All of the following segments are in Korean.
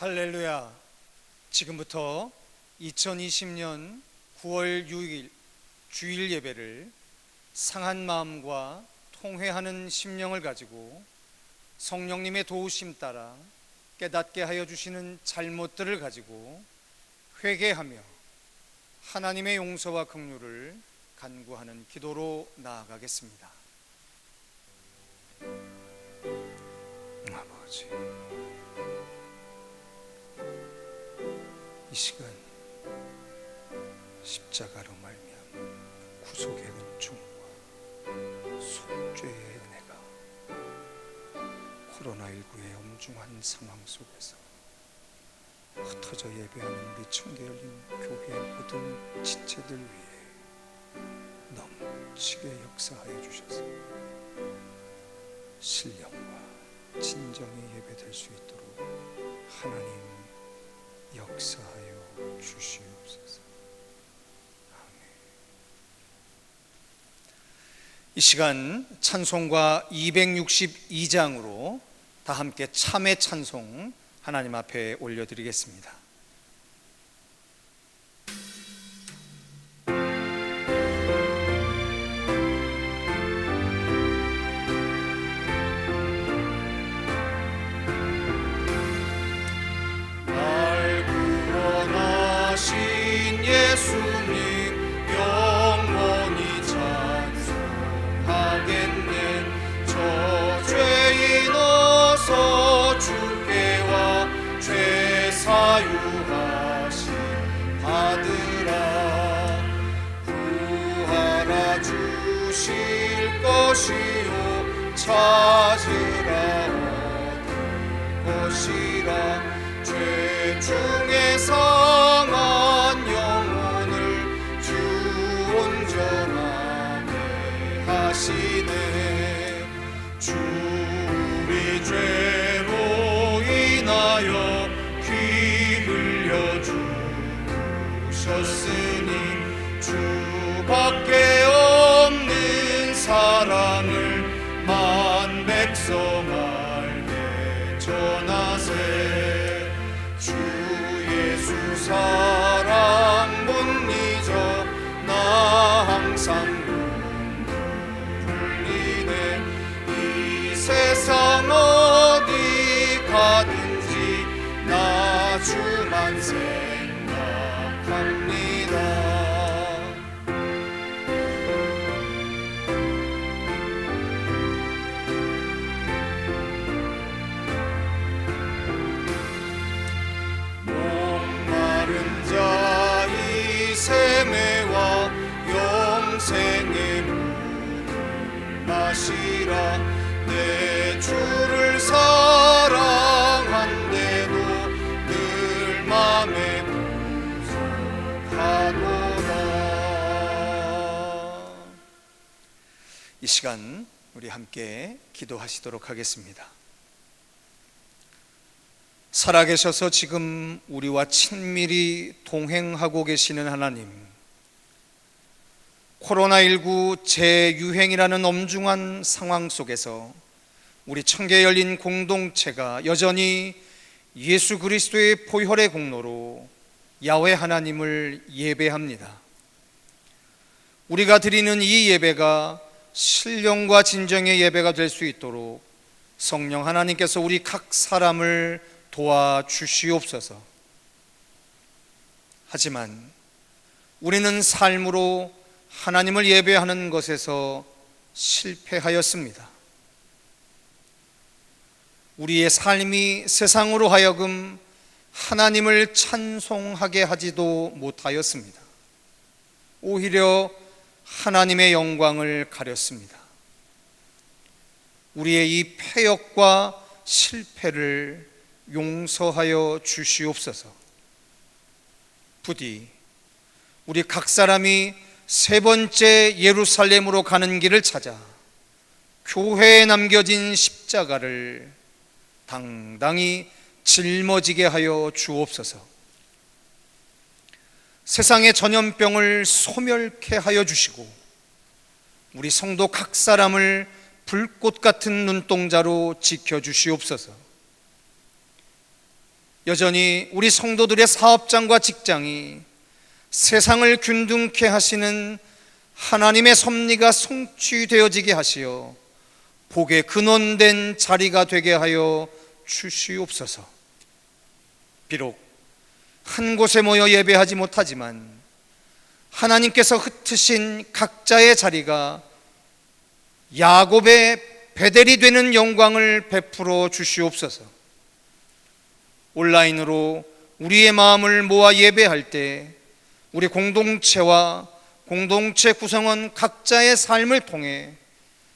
할렐루야. 지금부터 2020년 9월 6일 주일 예배를 상한 마음과 통회하는 심령을 가지고 성령님의 도우심 따라 깨닫게 하여 주시는 잘못들을 가지고 회개하며 하나님의 용서와 긍휼을 간구하는 기도로 나아가겠습니다. 아버지, 이 시간 십자가로 말미암은 구속의 은총과 속죄의 은혜가 코로나19의 엄중한 상황 속에서 흩어져 예배하는 우리 청계 열린 교회의 모든 지체들 위해 넘치게 역사하여 주셔서 신령과 진정의 예배될 수 있도록 하나님 역사하여 주시옵소서. 아멘. 이 시간 찬송가 262장으로 다 함께 참회 찬송 하나님 앞에 올려드리겠습니다. 예수님 영원히 찬송하겠네. 저 죄인 어서 주께 와 죄 사유하심 받으라. 구하라 주실 것이요 찾으라 얻을 것이라. 죄 중에 상한 영혼을 주 온전하게 하시네. 주 우리 죄로 인하여 피 흘려 죽으셨으니 주밖에 없는 사랑을 만 백성 알게 전하세. 주 예수 사랑 못 잊어 나 항상 눈물 흘리네. 이 세상 어디 가든지 나 주만 생각합니다. 세매와 영생의 물을 마시라. 내 주를 사랑한데도 늘 맘에 부족하도다. 이 시간 우리 함께 기도하시도록 하겠습니다. 살아계셔서 지금 우리와 친밀히 동행하고 계시는 하나님, 코로나19 재유행이라는 엄중한 상황 속에서 우리 청계 열린 공동체가 여전히 예수 그리스도의 보혈의 공로로 야훼 하나님을 예배합니다. 우리가 드리는 이 예배가 신령과 진정의 예배가 될 수 있도록 성령 하나님께서 우리 각 사람을 도와주시옵소서. 하지만 우리는 삶으로 하나님을 예배하는 것에서 실패하였습니다. 우리의 삶이 세상으로 하여금 하나님을 찬송하게 하지도 못하였습니다. 오히려 하나님의 영광을 가렸습니다. 우리의 이 패역과 실패를 용서하여 주시옵소서. 부디 우리 각 사람이 세 번째 예루살렘으로 가는 길을 찾아 교회에 남겨진 십자가를 당당히 짊어지게 하여 주옵소서. 세상의 전염병을 소멸케 하여 주시고 우리 성도 각 사람을 불꽃 같은 눈동자로 지켜주시옵소서. 여전히 우리 성도들의 사업장과 직장이 세상을 균등케 하시는 하나님의 섭리가 성취되어지게 하시어 복의 근원된 자리가 되게 하여 주시옵소서. 비록 한 곳에 모여 예배하지 못하지만 하나님께서 흩으신 각자의 자리가 야곱의 베델이 되는 영광을 베풀어 주시옵소서. 온라인으로 우리의 마음을 모아 예배할 때 우리 공동체와 공동체 구성원 각자의 삶을 통해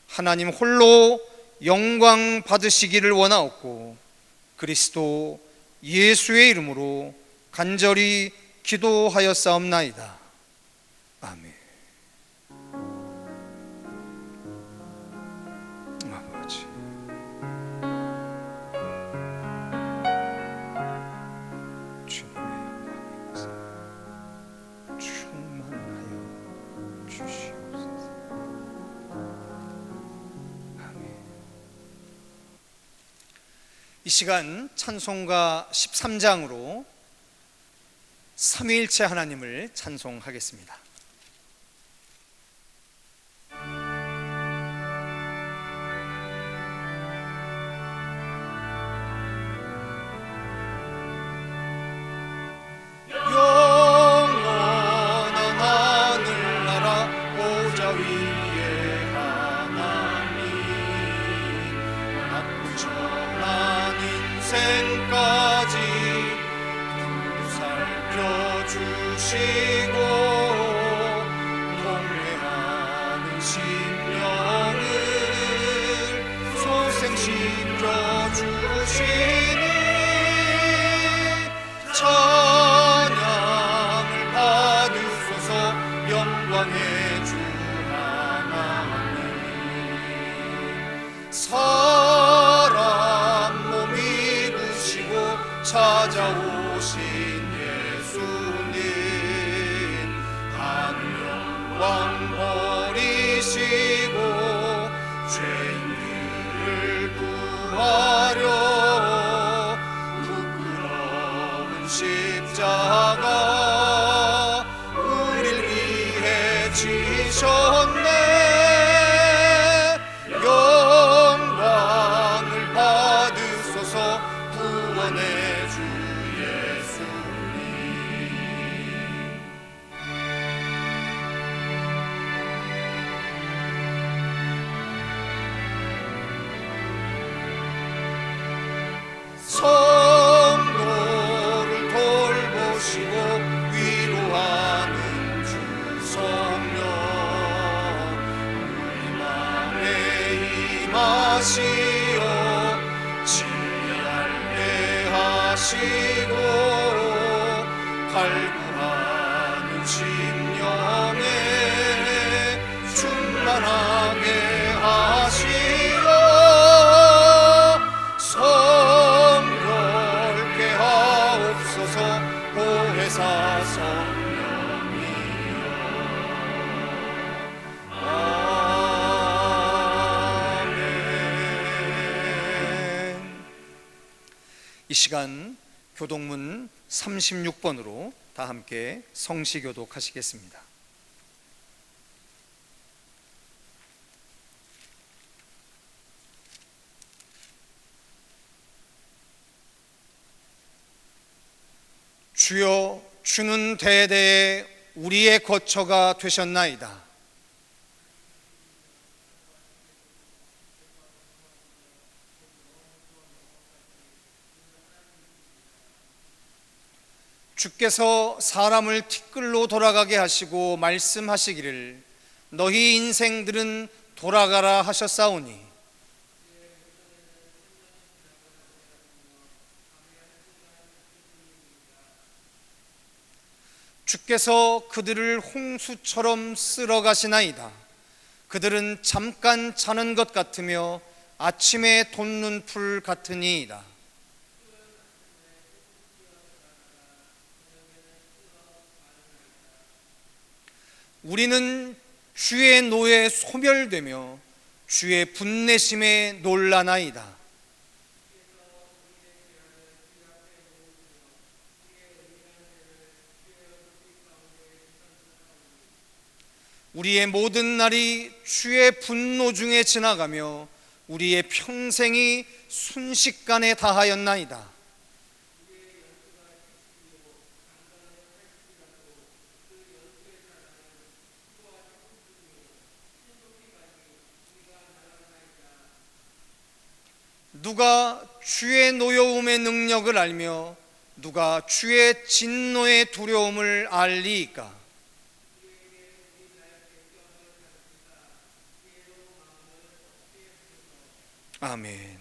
하나님 홀로 영광 받으시기를 원하옵고 그리스도 예수의 이름으로 간절히 기도하였사옵나이다. 아멘. 아버지, 주님의 영광을 충만하여 주시옵소서. 아멘. 이 시간 찬송가 13장으로 삼위일체 하나님을 찬송하겠습니다. 영원한 하늘나라 보좌 위에 하나님 낮고 천한 인생까지 살펴주시고 동행하는 심령을 소생시켜주시니 찬양을 받으소서. 영광의 주 하나님 사람 몸 입으시고 찾아오신 예수님 하늘 영광 버리시고 죄인들을 구하려 부끄러운 십자가 우릴 위해 지셨네. 영광을 받으소서. 구원의 주 예수님 성도를 돌보시고 위로하는 주 성령 우리 맘에 임하시어 지혜하게 하시고 갈구하는 심령에 충만하게 하시어 성결케 하옵소서. 보혜사 성령이여 아멘. 이 시간 교독문 36번으로 다 함께 성시교독하시겠습니다. 주여, 주는 대대에 우리의 거처가 되셨나이다. 주께서 사람을 티끌로 돌아가게 하시고 말씀하시기를 너희 인생들은 돌아가라 하셨사오니 주께서 그들을 홍수처럼 쓸어 가시나이다. 그들은 잠깐 자는 것 같으며 아침에 돋는 풀 같으니이다. 우리는 주의 노에 소멸되며 주의 분내심에 놀라나이다. 우리의 모든 날이 주의 분노 중에 지나가며 우리의 평생이 순식간에 다하였나이다. 누가 주의 노여움의 능력을 알며 누가 주의 진노의 두려움을 알리이까? 아멘.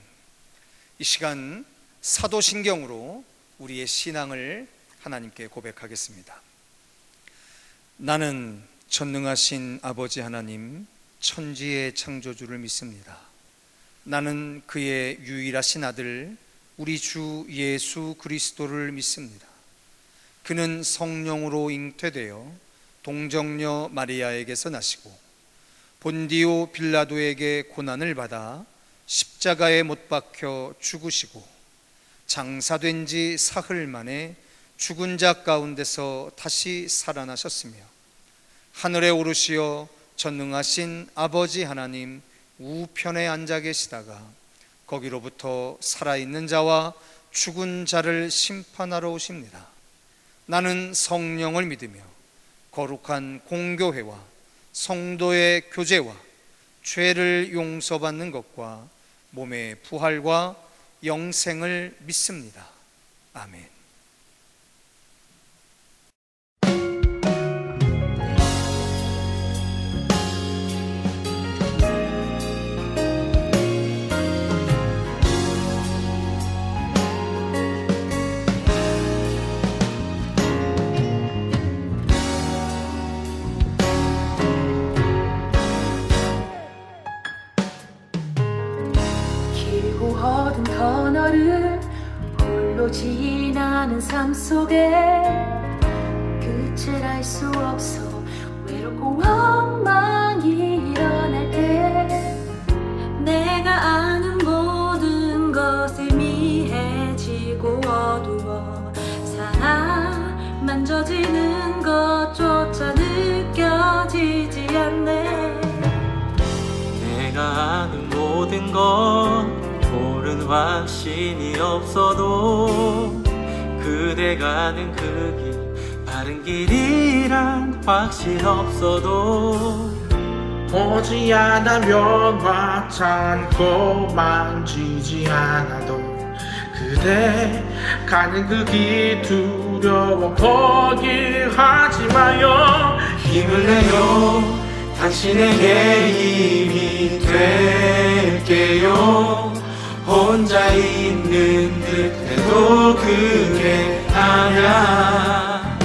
이 시간 사도신경으로 우리의 신앙을 하나님께 고백하겠습니다. 나는 전능하신 아버지 하나님, 천지의 창조주를 믿습니다. 나는 그의 유일하신 아들 우리 주 예수 그리스도를 믿습니다. 그는 성령으로 잉태되어 동정녀 마리아에게서 나시고 본디오 빌라도에게 고난을 받아 십자가에 못 박혀 죽으시고 장사된 지 사흘 만에 죽은 자 가운데서 다시 살아나셨으며 하늘에 오르시어 전능하신 아버지 하나님 우편에 앉아 계시다가 거기로부터 살아있는 자와 죽은 자를 심판하러 오십니다. 나는 성령을 믿으며 거룩한 공교회와 성도의 교제와 죄를 용서받는 것과 몸의 부활과 영생을 믿습니다. 아멘. 어두운 터널을 홀로 지나는 삶 속에 끝을 알 수 없어 외롭고 원망이 일어날 때 내가 아는 모든 것이 미해지고 어두워 사람 만져지는 것조차 느껴지지 않네. 내가 아는 모든 건 옳은 확신이 없어도 그대가 아는 그 길 바른 길이란 확신 없어도 보지 않으면 맞지 않고 만지지 않아도 그대 가는 그 길 두려워 포기하지 마요. 힘을 내요 당신에게 힘이 될게요. 혼자 있는 듯해도 그게 아냐.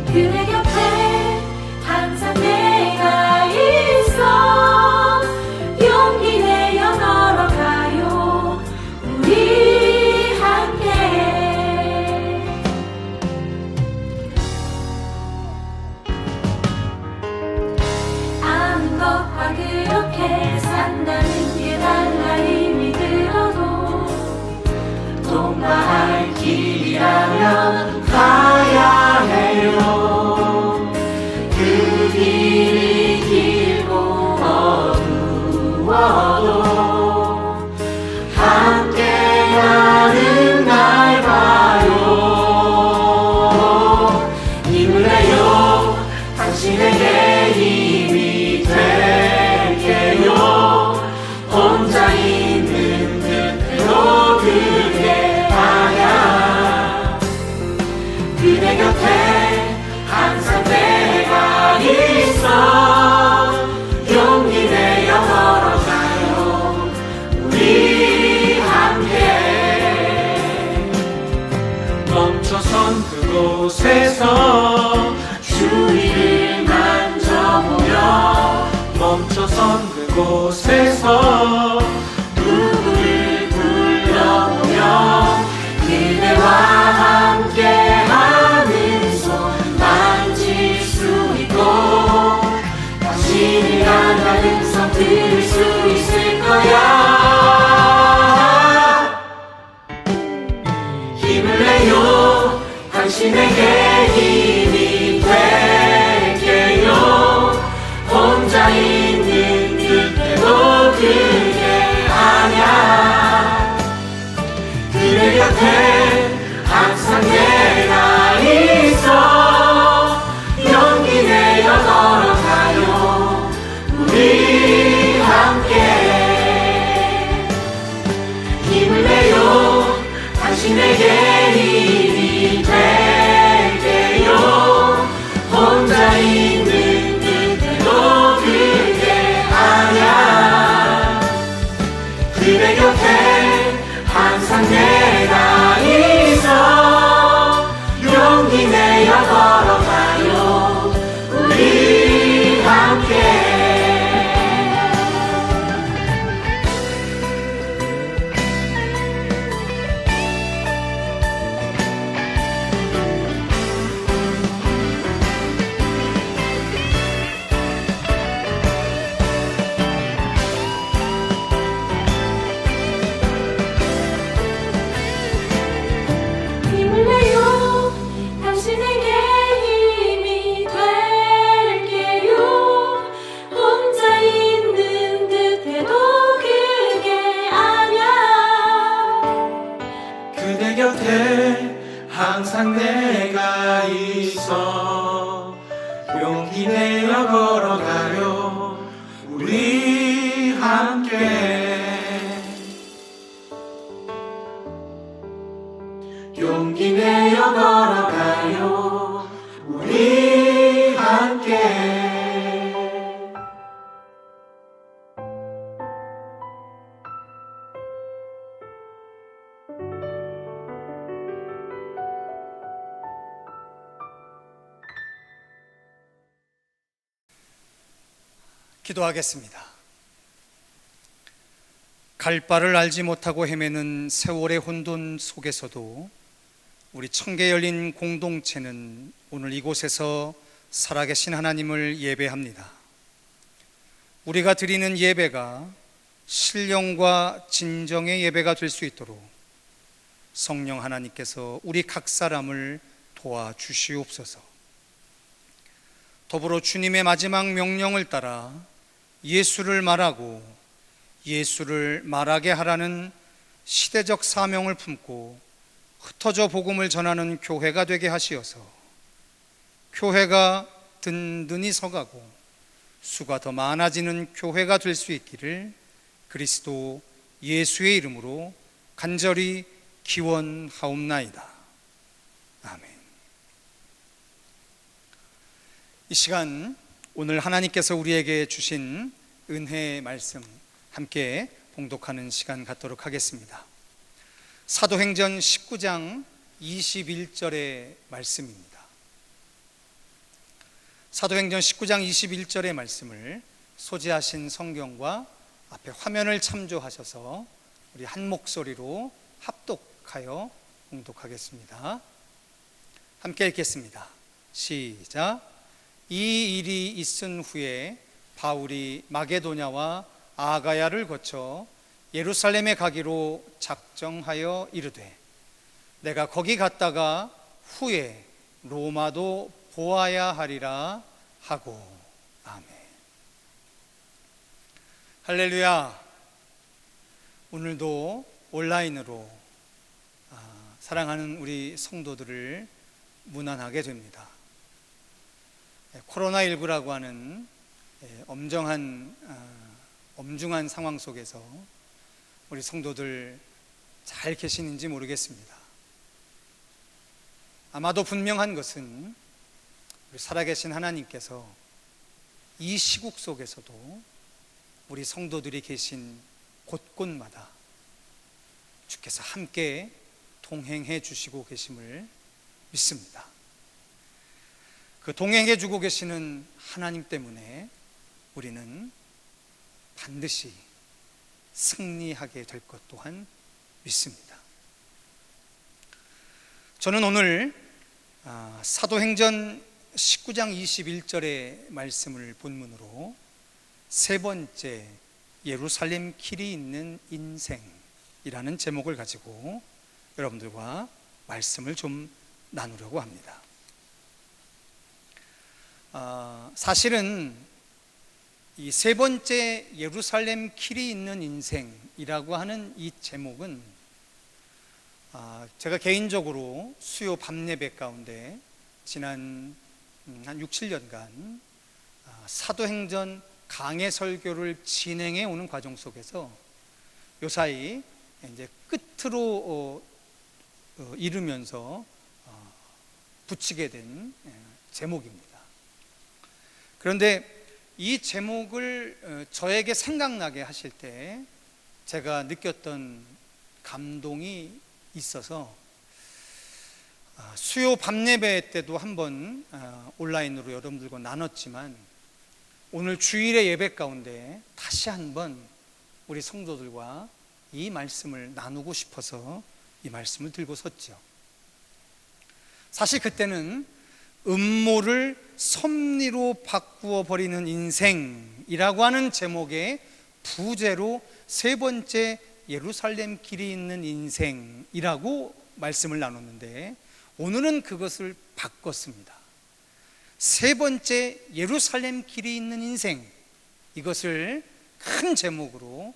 그대 곁에 항상 내가 있어 용기 내어 걸어가요 우리 함께. 아는 것과 그렇게 산다는 게 달라 이미 들어도 통과할 길이라면 가야 해요. 그 길이 길고 어두워도 함께하는 날 봐요. 힘을 내요 당신에게 힘이 될게요. 혼자 있는 듯해도 그게 아냐. 그대 곁에 항상 내가 있어 용기 내어 걸어가요 우리 함께. 멈춰선 그곳에서 주위를 만져보며 멈춰선 그곳에서 누구를 불러보며 그대와 함께하는 손 만질 수 있고 당신이 한다는 음성 들을 수 있을 거야. 힘을 내요 당신에게 힘이 될게요. 우리 함께 용기 내어 걸어가요. 우리 함께 기도하겠습니다. 갈 바를 알지 못하고 헤매는 세월의 혼돈 속에서도 우리 청계 열린 공동체는 오늘 이곳에서 살아계신 하나님을 예배합니다. 우리가 드리는 예배가 신령과 진정의 예배가 될 수 있도록 성령 하나님께서 우리 각 사람을 도와주시옵소서. 더불어 주님의 마지막 명령을 따라 예수를 말하고 예수를 말하게 하라는 시대적 사명을 품고 흩어져 복음을 전하는 교회가 되게 하시어서 교회가 든든히 서가고 수가 더 많아지는 교회가 될 수 있기를 그리스도 예수의 이름으로 간절히 기원하옵나이다. 아멘. 이 시간 오늘 하나님께서 우리에게 주신 은혜의 말씀 함께 봉독하는 시간 갖도록 하겠습니다. 사도행전 19장 21절의 말씀입니다. 사도행전 19장 21절의 말씀을 소지하신 성경과 앞에 화면을 참조하셔서 우리 한 목소리로 합독하여 봉독하겠습니다. 함께 읽겠습니다. 시작. 이 일이 있은 후에 바울이 마게도냐와 아가야를 거쳐 예루살렘에 가기로 작정하여 이르되 내가 거기 갔다가 후에 로마도 보아야 하리라 하고. 아멘. 할렐루야. 오늘도 온라인으로 사랑하는 우리 성도들을 문안하게 됩니다. 코로나19라고 하는 엄중한 상황 속에서 우리 성도들 잘 계시는지 모르겠습니다. 아마도 분명한 것은 우리 살아계신 하나님께서 이 시국 속에서도 우리 성도들이 계신 곳곳마다 주께서 함께 동행해 주시고 계심을 믿습니다. 그 동행해 주고 계시는 하나님 때문에 우리는 반드시 승리하게 될 것 또한 믿습니다. 저는 오늘 사도행전 19장 21절의 말씀을 본문으로 세 번째 예루살렘 길이 있는 인생이라는 제목을 가지고 여러분들과 말씀을 좀 나누려고 합니다. 사실은 이 세 번째 예루살렘 길이 있는 인생이라고 하는 이 제목은 제가 개인적으로 수요 밤예배 가운데 지난 한 6, 7년간 사도행전 강해 설교를 진행해 오는 과정 속에서 요사이 이제 끝으로 이르면서 붙이게 된 제목입니다. 그런데 이 제목을 저에게 생각나게 하실 때 제가 느꼈던 감동이 있어서 수요 밤예배 때도 한번 온라인으로 여러분들과 나눴지만 오늘 주일의 예배 가운데 다시 한번 우리 성도들과 이 말씀을 나누고 싶어서 이 말씀을 들고 섰죠. 사실 그때는 음모를 섭리로 바꾸어 버리는 인생이라고 하는 제목의 부제로 세 번째 예루살렘 길이 있는 인생이라고 말씀을 나눴는데 오늘은 그것을 바꿨습니다. 세 번째 예루살렘 길이 있는 인생, 이것을 큰 제목으로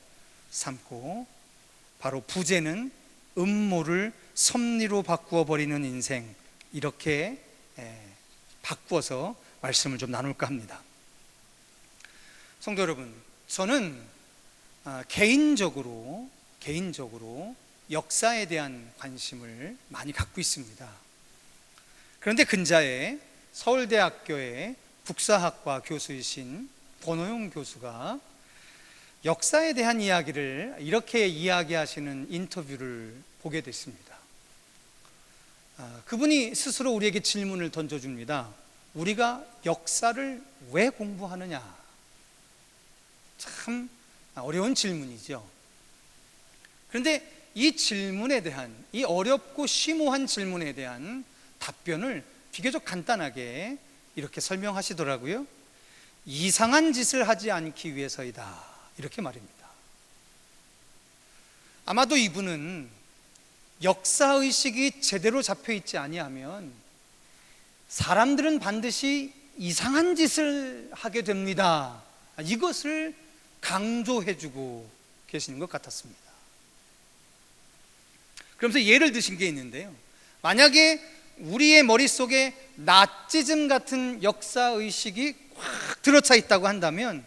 삼고 바로 부제는 음모를 섭리로 바꾸어 버리는 인생, 이렇게 바꾸어서 말씀을 좀 나눌까 합니다. 성도 여러분, 저는 개인적으로 역사에 대한 관심을 많이 갖고 있습니다. 그런데 근자에 서울대학교의 국사학과 교수이신 권호용 교수가 역사에 대한 이야기를 이렇게 이야기하시는 인터뷰를 보게 됐습니다. 그분이 스스로 우리에게 질문을 던져줍니다. 우리가 역사를 왜 공부하느냐? 참 어려운 질문이죠. 그런데 이 질문에 대한, 이 어렵고 심오한 질문에 대한 답변을 비교적 간단하게 이렇게 설명하시더라고요. 이상한 짓을 하지 않기 위해서이다, 이렇게 말입니다. 아마도 이분은 역사의식이 제대로 잡혀있지 아니하면 사람들은 반드시 이상한 짓을 하게 됩니다, 이것을 강조해주고 계시는 것 같았습니다. 그러면서 예를 드신 게 있는데요, 만약에 우리의 머릿속에 나치즘 같은 역사의식이 확 들어차 있다고 한다면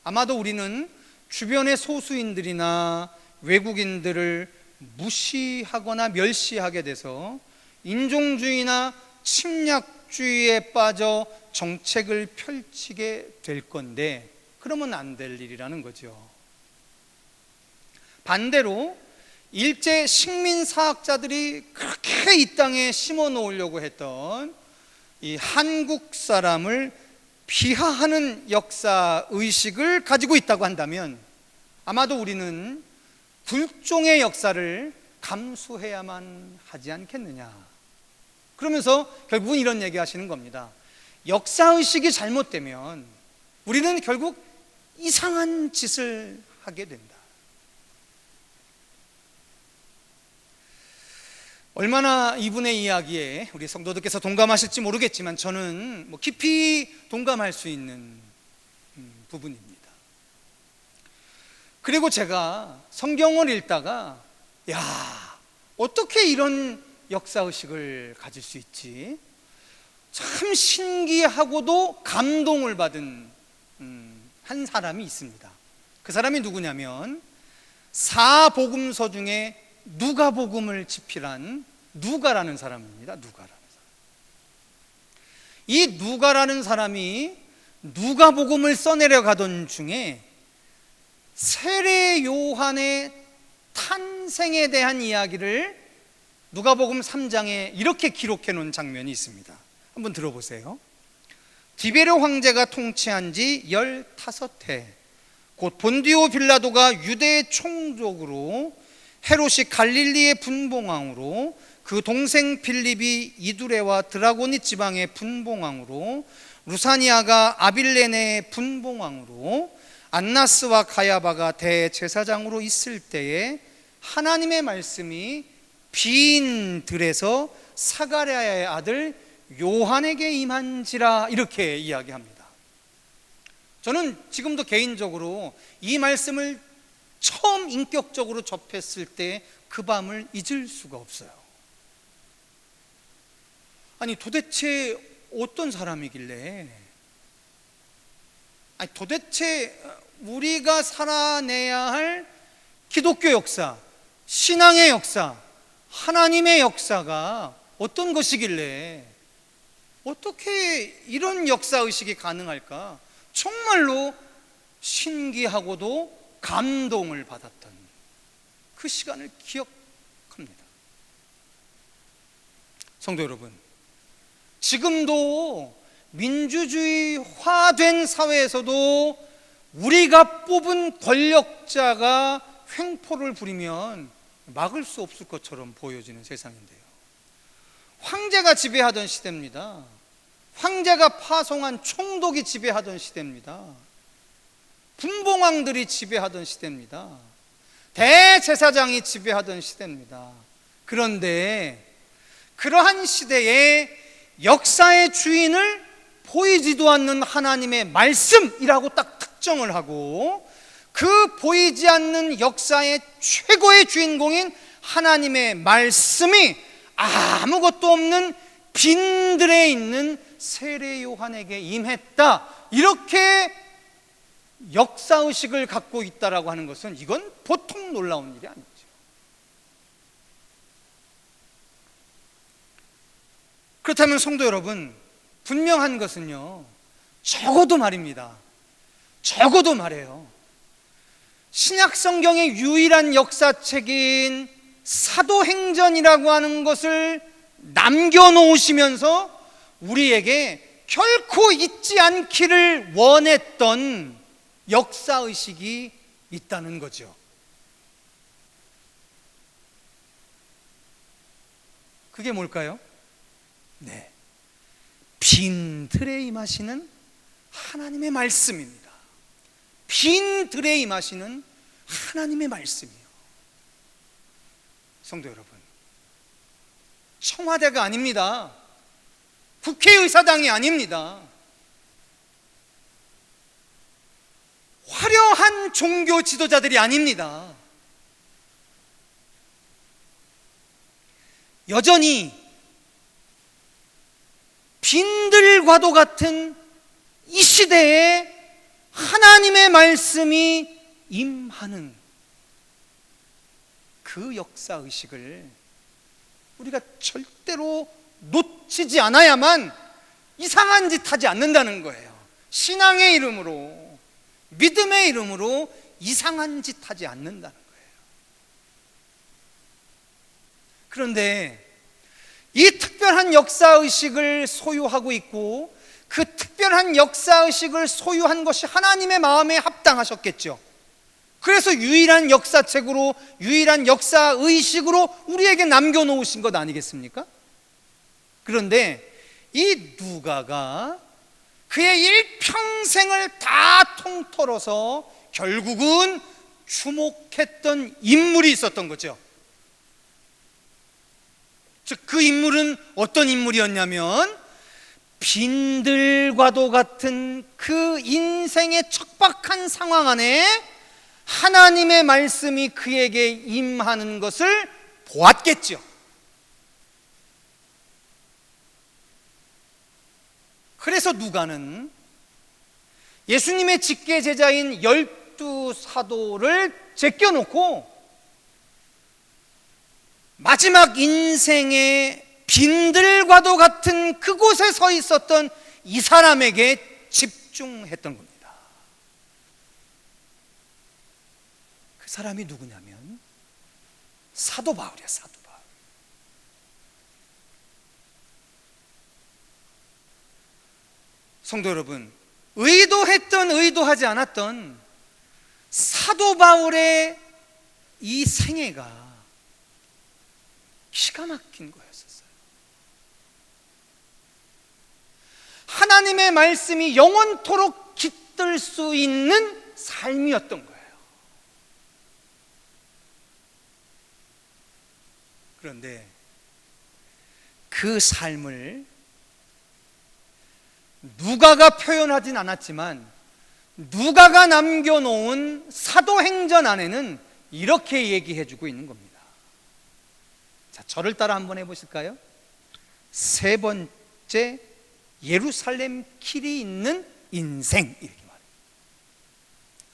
아마도 우리는 주변의 소수인들이나 외국인들을 무시하거나 멸시하게 돼서 인종주의나 침략주의에 빠져 정책을 펼치게 될 건데, 그러면 안 될 일이라는 거죠. 반대로 일제 식민사학자들이 그렇게 이 땅에 심어 놓으려고 했던 이 한국 사람을 비하하는 역사의식을 가지고 있다고 한다면 아마도 우리는 불종의 역사를 감수해야만 하지 않겠느냐. 그러면서 결국은 이런 얘기 하시는 겁니다. 역사의식이 잘못되면 우리는 결국 이상한 짓을 하게 된다. 얼마나 이분의 이야기에 우리 성도들께서 동감하실지 모르겠지만 저는 깊이 동감할 수 있는 부분입니다. 그리고 제가 성경을 읽다가 어떻게 이런 역사의식을 가질 수 있지? 참 신기하고도 감동을 받은 한 사람이 있습니다. 그 사람이 누구냐면 사복음서 중에 누가복음을 집필한 누가라는 사람입니다. 이 누가라는 사람이 누가복음을 써내려 가던 중에 세례 요한의 탄생에 대한 이야기를 누가복음 3장에 이렇게 기록해 놓은 장면이 있습니다. 한번 들어보세요. 디베르 황제가 통치한 지 15해, 곧 본디오 빌라도가 유대의 총독으로, 헤롯이 갈릴리의 분봉왕으로, 그 동생 빌립이 이두레와 드라고니 지방의 분봉왕으로, 루사니아가 아빌레네의 분봉왕으로, 안나스와 가야바가 대제사장으로 있을 때에 하나님의 말씀이 빈들에서 사가랴의 아들 요한에게 임한지라, 이렇게 이야기합니다. 저는 지금도 개인적으로 이 말씀을 처음 인격적으로 접했을 때 그 밤을 잊을 수가 없어요. 아니 도대체 어떤 사람이길래, 도대체 우리가 살아내야 할 기독교 역사, 신앙의 역사, 하나님의 역사가 어떤 것이길래 어떻게 이런 역사의식이 가능할까? 정말로 신기하고도 감동을 받았던 그 시간을 기억합니다. 성도 여러분, 지금도 민주주의화된 사회에서도 우리가 뽑은 권력자가 횡포를 부리면 막을 수 없을 것처럼 보여지는 세상인데요. 황제가 지배하던 시대입니다. 황제가 파송한 총독이 지배하던 시대입니다. 분봉왕들이 지배하던 시대입니다. 대제사장이 지배하던 시대입니다. 그런데 그러한 시대에 역사의 주인을 보이지도 않는 하나님의 말씀이라고 딱 특정을 하고, 그 보이지 않는 역사의 최고의 주인공인 하나님의 말씀이 아무것도 없는 빈들에 있는 세례 요한에게 임했다, 이렇게 역사의식을 갖고 있다라고 하는 것은 이건 보통 놀라운 일이 아니죠. 그렇다면 성도 여러분, 분명한 것은요, 적어도 말입니다. 적어도 말해요. 신약 성경의 유일한 역사책인 사도행전이라고 하는 것을 남겨놓으시면서 우리에게 결코 잊지 않기를 원했던 역사의식이 있다는 거죠. 그게 뭘까요? 네, 빈들에 임하시는 하나님의 말씀입니다. 빈들에 임하시는 하나님의 말씀이요. 성도 여러분, 청와대가 아닙니다. 국회의사당이 아닙니다. 화려한 종교 지도자들이 아닙니다. 여전히 빈들과도 같은 이 시대에 하나님의 말씀이 임하는 그 역사의식을 우리가 절대로 놓치지 않아야만 이상한 짓 하지 않는다는 거예요. 신앙의 이름으로, 믿음의 이름으로 이상한 짓 하지 않는다는 거예요. 그런데 이 특별한 역사의식을 소유하고 있고 그 특별한 역사의식을 소유한 것이 하나님의 마음에 합당하셨겠죠. 그래서 유일한 역사책으로, 유일한 역사의식으로 우리에게 남겨놓으신 것 아니겠습니까? 그런데 이 누가가 그의 일평생을 다 통틀어서 결국은 주목했던 인물이 있었던 거죠. 즉, 그 인물은 어떤 인물이었냐면 빈들과도 같은 그 인생의 척박한 상황 안에 하나님의 말씀이 그에게 임하는 것을 보았겠죠. 그래서 누가는 예수님의 직계 제자인 12사도를 제껴놓고 마지막 인생의 빈들과도 같은 그곳에 서 있었던 이 사람에게 집중했던 겁니다. 그 사람이 누구냐면 사도 바울이야, 사도 바울. 성도 여러분, 의도했던 의도하지 않았던 사도 바울의 이 생애가 기가 막힌 거였었어요. 하나님의 말씀이 영원토록 깃들 수 있는 삶이었던 거예요. 그런데 그 삶을 누가가 표현하진 않았지만 누가가 남겨놓은 사도행전 안에는 이렇게 얘기해주고 있는 겁니다. 자, 저를 따라 한번 해보실까요? 세 번째 예루살렘 길이 있는 인생, 이렇게 말해요.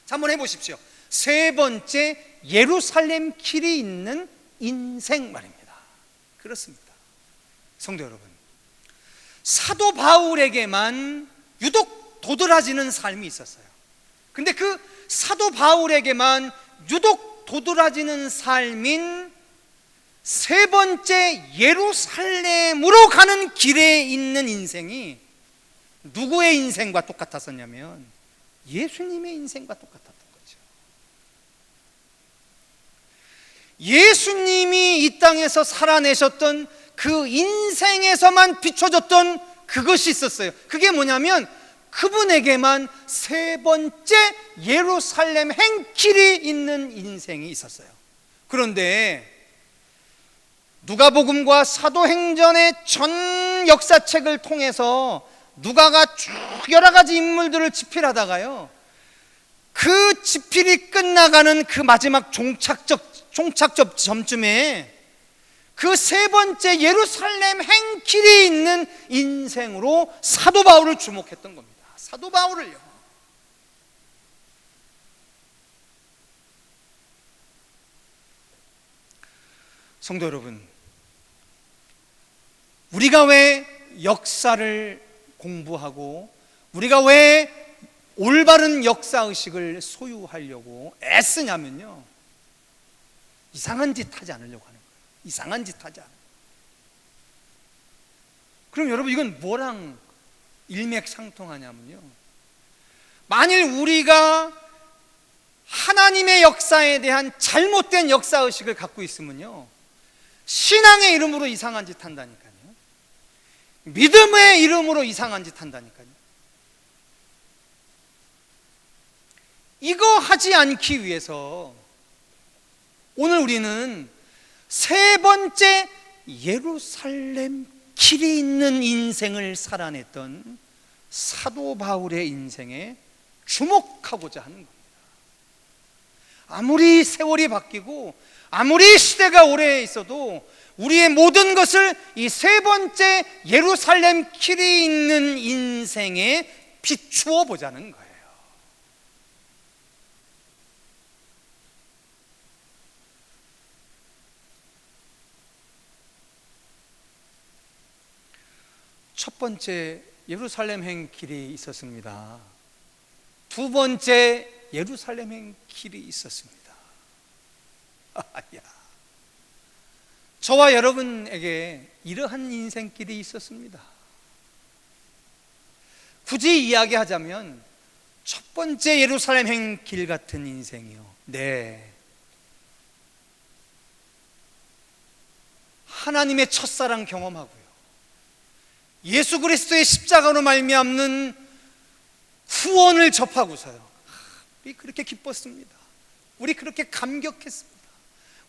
자, 한번 해보십시오. 세 번째 예루살렘 길이 있는 인생 말입니다. 그렇습니다. 성도 여러분, 사도 바울에게만 유독 도드라지는 삶이 있었어요. 근데 그 사도 바울에게만 유독 도드라지는 삶인 세 번째 예루살렘으로 가는 길에 있는 인생이 누구의 인생과 똑같았었냐면 예수님의 인생과 똑같았던 거죠. 예수님이 이 땅에서 살아내셨던 그 인생에서만 비춰졌던 그것이 있었어요. 그게 뭐냐면 그분에게만 세 번째 예루살렘 행길이 있는 인생이 있었어요. 그런데 누가복음과 사도행전의 전 역사책을 통해서 누가가 쭉 여러 가지 인물들을 집필하다가요, 그 집필이 끝나가는 그 마지막 종착적 점쯤에 그 세 번째 예루살렘 행길이 있는 인생으로 사도 바울을 주목했던 겁니다. 사도 바울을요. 성도 여러분, 우리가 왜 역사를 공부하고 우리가 왜 올바른 역사의식을 소유하려고 애쓰냐면요, 이상한 짓 하지 않으려고 하는 거예요. 이상한 짓 하지 않아요. 그럼 여러분, 이건 뭐랑 일맥상통하냐면요, 만일 우리가 하나님의 역사에 대한 잘못된 역사의식을 갖고 있으면요, 신앙의 이름으로 이상한 짓 한다니까요. 믿음의 이름으로 이상한 짓 한다니까요. 이거 하지 않기 위해서 오늘 우리는 세 번째 예루살렘 길이 있는 인생을 살아냈던 사도 바울의 인생에 주목하고자 하는 겁니다. 아무리 세월이 바뀌고 아무리 시대가 오래 있어도 우리의 모든 것을 이 세 번째 예루살렘 길이 있는 인생에 비추어 보자는 거예요. 첫 번째 예루살렘행 길이 있었습니다. 두 번째 예루살렘행 길이 있었습니다. 저와 여러분에게 이러한 인생길이 있었습니다. 굳이 이야기하자면 첫 번째 예루살렘행 길 같은 인생이요, 네, 하나님의 첫사랑 경험하고요, 예수 그리스도의 십자가로 말미암는 구원을 접하고서요, 우리 그렇게 기뻤습니다. 우리 그렇게 감격했습니다.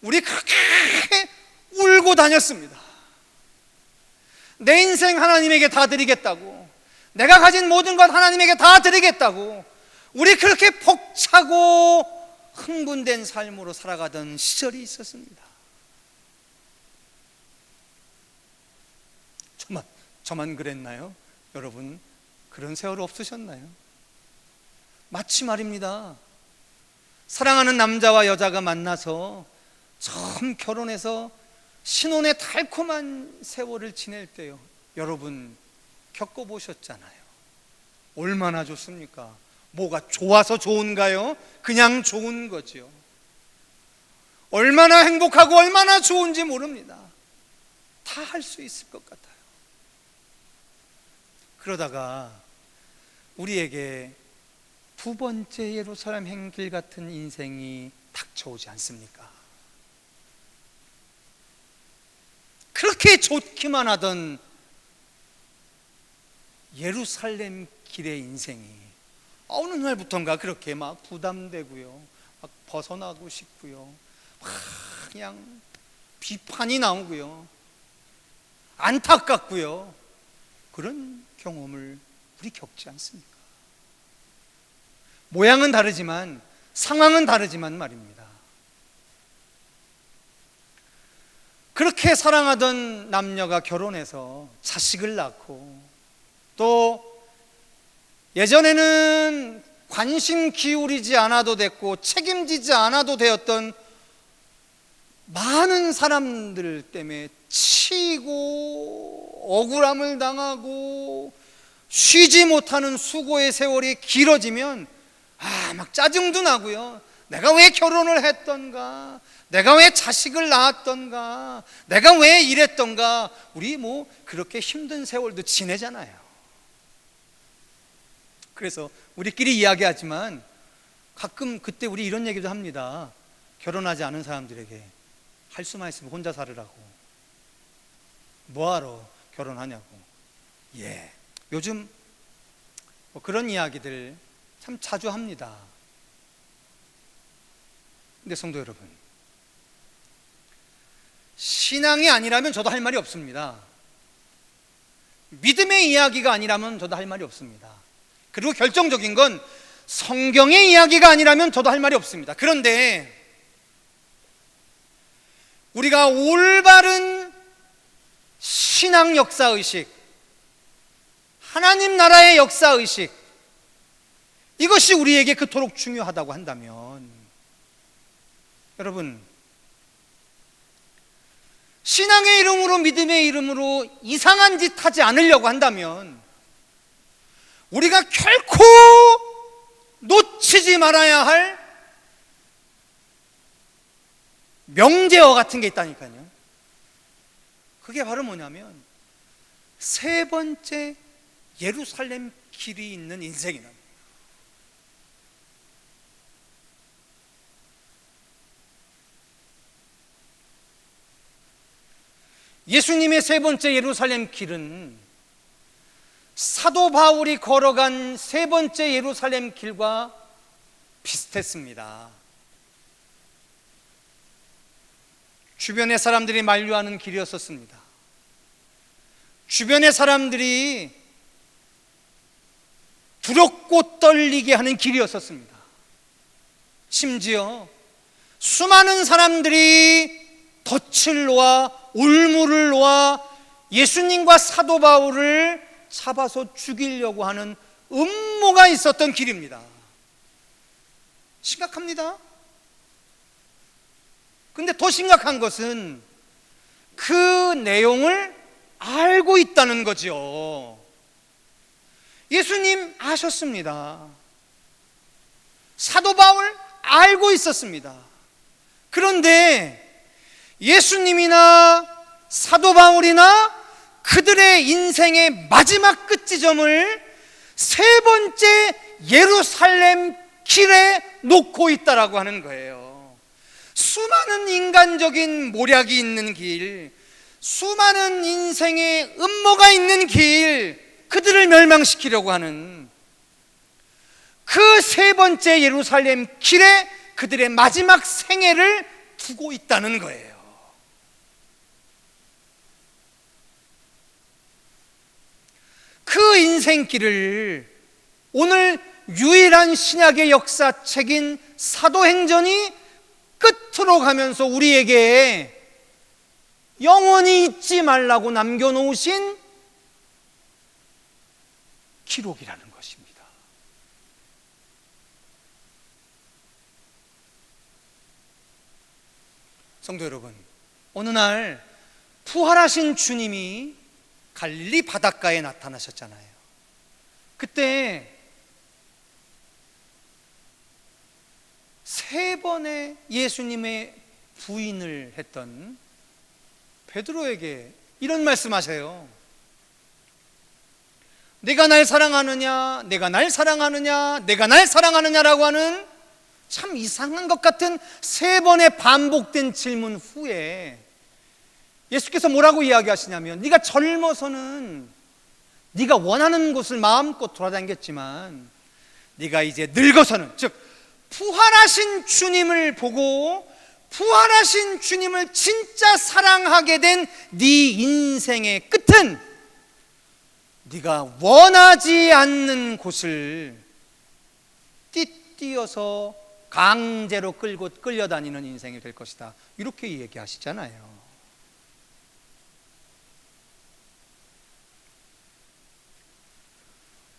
우리 그렇게 울고 다녔습니다. 내 인생 하나님에게 다 드리겠다고, 내가 가진 모든 것 하나님에게 다 드리겠다고, 우리 그렇게 벅차고 흥분된 삶으로 살아가던 시절이 있었습니다. 저만 그랬나요? 여러분, 그런 세월 없으셨나요? 마치 말입니다, 사랑하는 남자와 여자가 만나서 처음 결혼해서 신혼의 달콤한 세월을 지낼 때요, 여러분 겪어보셨잖아요. 얼마나 좋습니까? 뭐가 좋아서 좋은가요? 그냥 좋은 거죠. 얼마나 행복하고 얼마나 좋은지 모릅니다. 다 할 수 있을 것 같아요. 그러다가 우리에게 두 번째 예루살렘 행길 같은 인생이 닥쳐오지 않습니까? 그렇게 좋기만 하던 예루살렘 길의 인생이 어느 날부턴가 그렇게 막 부담되고요, 막 벗어나고 싶고요, 막 그냥 비판이 나오고요, 안타깝고요, 그런 경험을 우리 겪지 않습니까? 모양은 다르지만 상황은 다르지만 말입니다. 그렇게 사랑하던 남녀가 결혼해서 자식을 낳고, 또 예전에는 관심 기울이지 않아도 됐고 책임지지 않아도 되었던 많은 사람들 때문에 치이고 억울함을 당하고 쉬지 못하는 수고의 세월이 길어지면 막 짜증도 나고요, 내가 왜 결혼을 했던가, 내가 왜 자식을 낳았던가, 내가 왜 이랬던가, 우리 뭐 그렇게 힘든 세월도 지내잖아요. 그래서 우리끼리 이야기하지만 가끔 그때 우리 이런 얘기도 합니다. 결혼하지 않은 사람들에게 할 수만 있으면 혼자 살으라고, 뭐하러 결혼하냐고. 요즘 뭐 그런 이야기들 참 자주 합니다. 근데 성도 여러분, 신앙이 아니라면 저도 할 말이 없습니다. 믿음의 이야기가 아니라면 저도 할 말이 없습니다. 그리고 결정적인 건 성경의 이야기가 아니라면 저도 할 말이 없습니다. 그런데 우리가 올바른 신앙 역사의식, 하나님 나라의 역사의식, 이것이 우리에게 그토록 중요하다고 한다면, 여러분, 신앙의 이름으로, 믿음의 이름으로 이상한 짓 하지 않으려고 한다면 우리가 결코 놓치지 말아야 할 명제어 같은 게 있다니까요. 그게 바로 뭐냐면 세 번째 예루살렘 길이 있는 인생이란 말이에요. 예수님의 세 번째 예루살렘 길은 사도 바울이 걸어간 세 번째 예루살렘 길과 비슷했습니다. 주변의 사람들이 만류하는 길이었었습니다. 주변의 사람들이 두렵고 떨리게 하는 길이었었습니다. 심지어 수많은 사람들이 덫을 놓아 올무를 놓아 예수님과 사도 바울을 잡아서 죽이려고 하는 음모가 있었던 길입니다. 심각합니다. 근데 더 심각한 것은 그 내용을 알고 있다는 거죠. 예수님 아셨습니다. 사도 바울 알고 있었습니다. 그런데 예수님이나 사도 바울이나 그들의 인생의 마지막 끝지점을 세 번째 예루살렘 길에 놓고 있다라고 하는 거예요. 수많은 인간적인 모략이 있는 길, 수많은 인생의 음모가 있는 길, 그들을 멸망시키려고 하는 그 세 번째 예루살렘 길에 그들의 마지막 생애를 두고 있다는 거예요. 그 인생길을 오늘 유일한 신약의 역사책인 사도행전이 끝으로 가면서 우리에게 영원히 잊지 말라고 남겨놓으신 기록이라는 것입니다. 성도 여러분, 어느 날 부활하신 주님이 갈릴리 바닷가에 나타나셨잖아요. 그때 세 번의 예수님의 부인을 했던 베드로에게 이런 말씀하세요. 내가 날 사랑하느냐, 내가 날 사랑하느냐, 내가 날 사랑하느냐라고 하는 참 이상한 것 같은 세 번의 반복된 질문 후에 예수께서 뭐라고 이야기하시냐면, 네가 젊어서는 네가 원하는 곳을 마음껏 돌아다녔지만 네가 이제 늙어서는, 즉 부활하신 주님을 보고 부활하신 주님을 진짜 사랑하게 된 네 인생의 끝은 네가 원하지 않는 곳을 띠뛰어서 강제로 끌려다니는 인생이 될 것이다, 이렇게 얘기하시잖아요.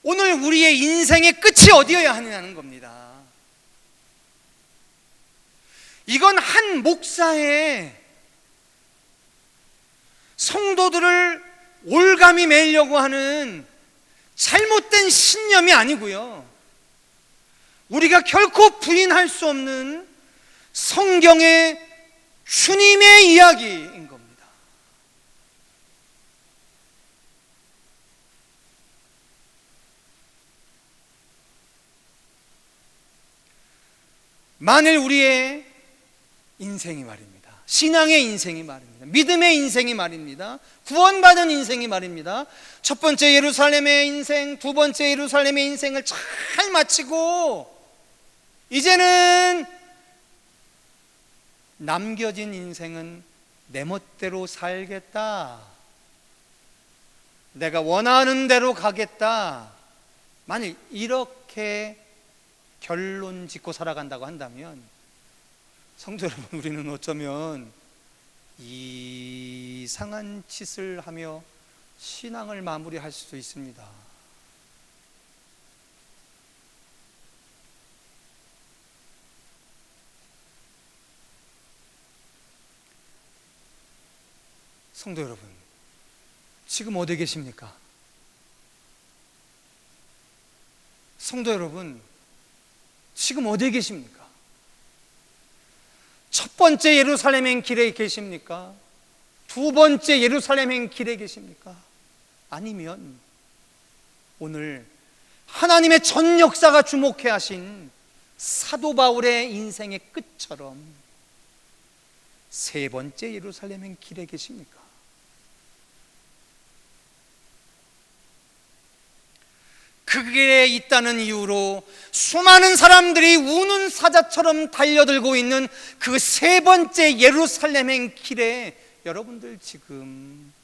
오늘 우리의 인생의 끝이 어디여야 하느냐는 겁니다. 이건 한 목사의 성도들을 올감이 매려고 하는 잘못된 신념이 아니고요, 우리가 결코 부인할 수 없는 성경의 주님의 이야기인 겁니다. 만일 우리의 인생이 말입니다, 신앙의 인생이 말입니다, 믿음의 인생이 말입니다, 구원받은 인생이 말입니다, 첫 번째 예루살렘의 인생, 두 번째 예루살렘의 인생을 잘 마치고 이제는 남겨진 인생은 내 멋대로 살겠다, 내가 원하는 대로 가겠다, 만일 이렇게 결론 짓고 살아간다고 한다면, 성도 여러분, 우리는 어쩌면 이상한 짓을 하며 신앙을 마무리할 수도 있습니다. 성도 여러분, 지금 어디 계십니까? 성도 여러분, 지금 어디 계십니까? 첫 번째 예루살렘행 길에 계십니까? 두 번째 예루살렘행 길에 계십니까? 아니면 오늘 하나님의 전 역사가 주목해 하신 사도 바울의 인생의 끝처럼 세 번째 예루살렘행 길에 계십니까? 그 길에 있다는 이유로 수많은 사람들이 우는 사자처럼 달려들고 있는 그 세 번째 예루살렘행 길에 여러분들 지금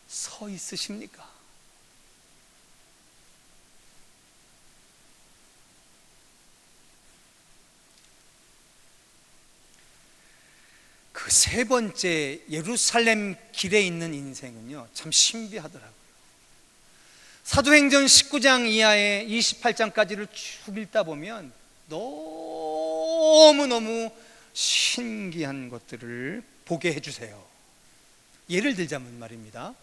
서 있으십니까? 그 세 번째 예루살렘 길에 있는 인생은요, 참 신비하더라고요. 사도행전 19장 이하의 28장까지를 쭉 읽다 보면 너무너무 신기한 것들을 보게 해주세요. 예를 들자면 말입니다,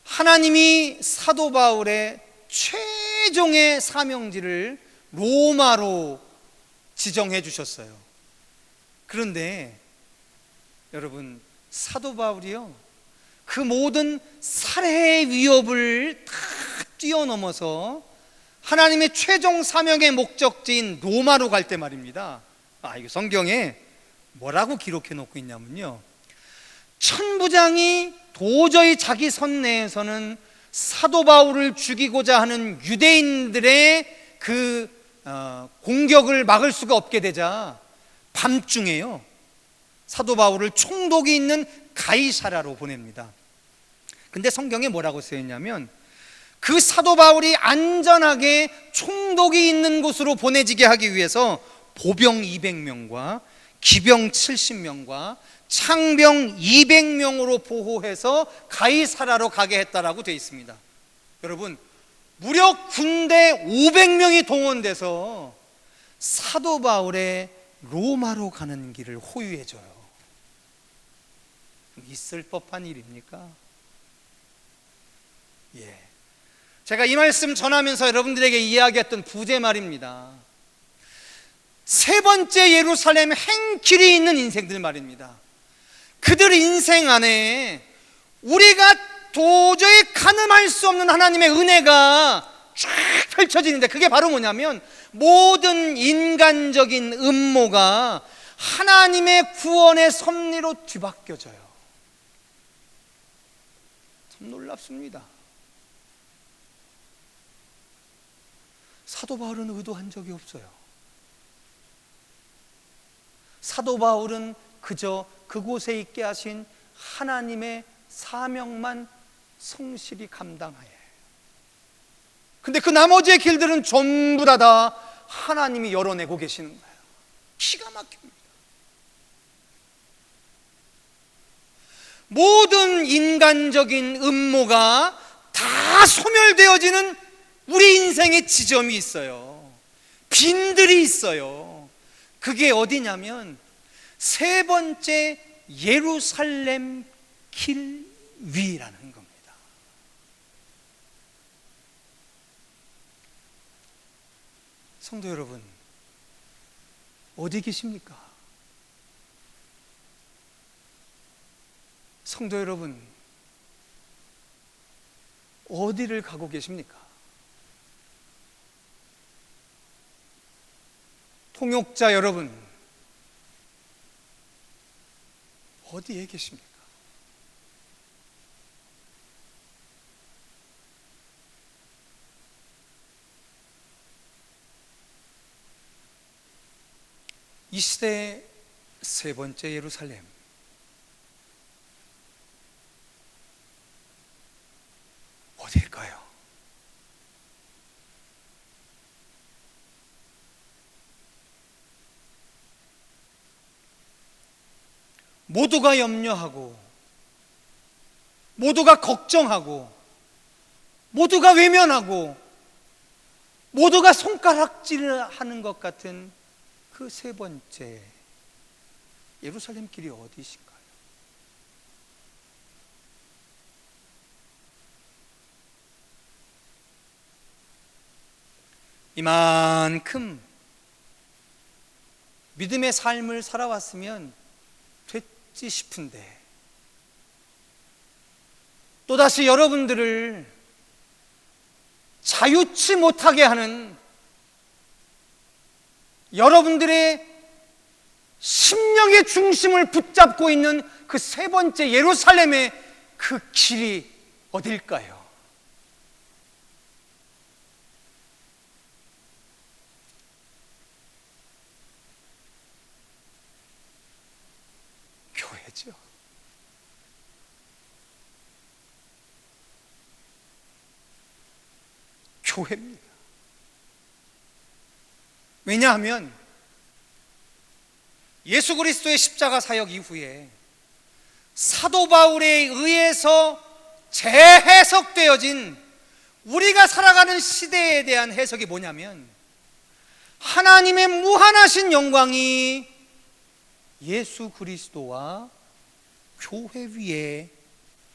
하나님이 사도 바울의 최종의 사명지를 로마로 지정해 주셨어요. 그런데 여러분, 사도 바울이요, 그 모든 살해의 위협을 다 뛰어넘어서 하나님의 최종 사명의 목적지인 로마로 갈 때 말입니다, 이거 성경에 뭐라고 기록해 놓고 있냐면요, 천부장이 도저히 자기 선내에서는 사도 바울을 죽이고자 하는 유대인들의 그 공격을 막을 수가 없게 되자 밤중에요, 사도 바울을 총독이 있는 가이사라로 보냅니다. 근데 성경에 뭐라고 쓰였냐면, 그 사도 바울이 안전하게 총독이 있는 곳으로 보내지게 하기 위해서 보병 200명과 기병 70명과 창병 200명으로 보호해서 가이사라로 가게 했다라고 되어 있습니다. 여러분, 무려 군대 500명이 동원돼서 사도 바울의 로마로 가는 길을 호위해줘요. 있을 법한 일입니까? 예. 제가 이 말씀 전하면서 여러분들에게 이야기했던 부제 말입니다. 세 번째 예루살렘 행길이 있는 인생들 말입니다. 그들 인생 안에 우리가 도저히 가늠할 수 없는 하나님의 은혜가 쫙 펼쳐지는데, 그게 바로 뭐냐면 모든 인간적인 음모가 하나님의 구원의 섭리로 뒤바뀌어져요. 참 놀랍습니다. 사도 바울은 의도한 적이 없어요. 사도 바울은 그저 그곳에 있게 하신 하나님의 사명만 성실히 감당하여, 근데 그 나머지의 길들은 전부 다 하나님이 열어내고 계시는 거예요. 기가 막힙니다. 모든 인간적인 음모가 다 소멸되어지는 우리 인생의 지점이 있어요. 빈들이 있어요. 그게 어디냐면 세 번째 예루살렘 길 위라는 겁니다. 성도 여러분, 어디 계십니까? 성도 여러분, 어디를 가고 계십니까? 통역자 여러분, 어디에 계십니까? 이 시대의 세 번째 예루살렘, 어디일까요? 모두가 염려하고, 모두가 걱정하고, 모두가 외면하고, 모두가 손가락질을 하는 것 같은 그 세 번째 예루살렘 길이 어디신가요? 이만큼 믿음의 삶을 살아왔으면 됐지 싶은데, 또다시 여러분들을 자유치 못하게 하는, 여러분들의 심령의 중심을 붙잡고 있는 그 세 번째 예루살렘의 그 길이 어딜까요? 교회죠. 교회입니다. 왜냐하면 예수 그리스도의 십자가 사역 이후에 사도 바울에 의해서 재해석되어진 우리가 살아가는 시대에 대한 해석이 뭐냐면, 하나님의 무한하신 영광이 예수 그리스도와 교회 위에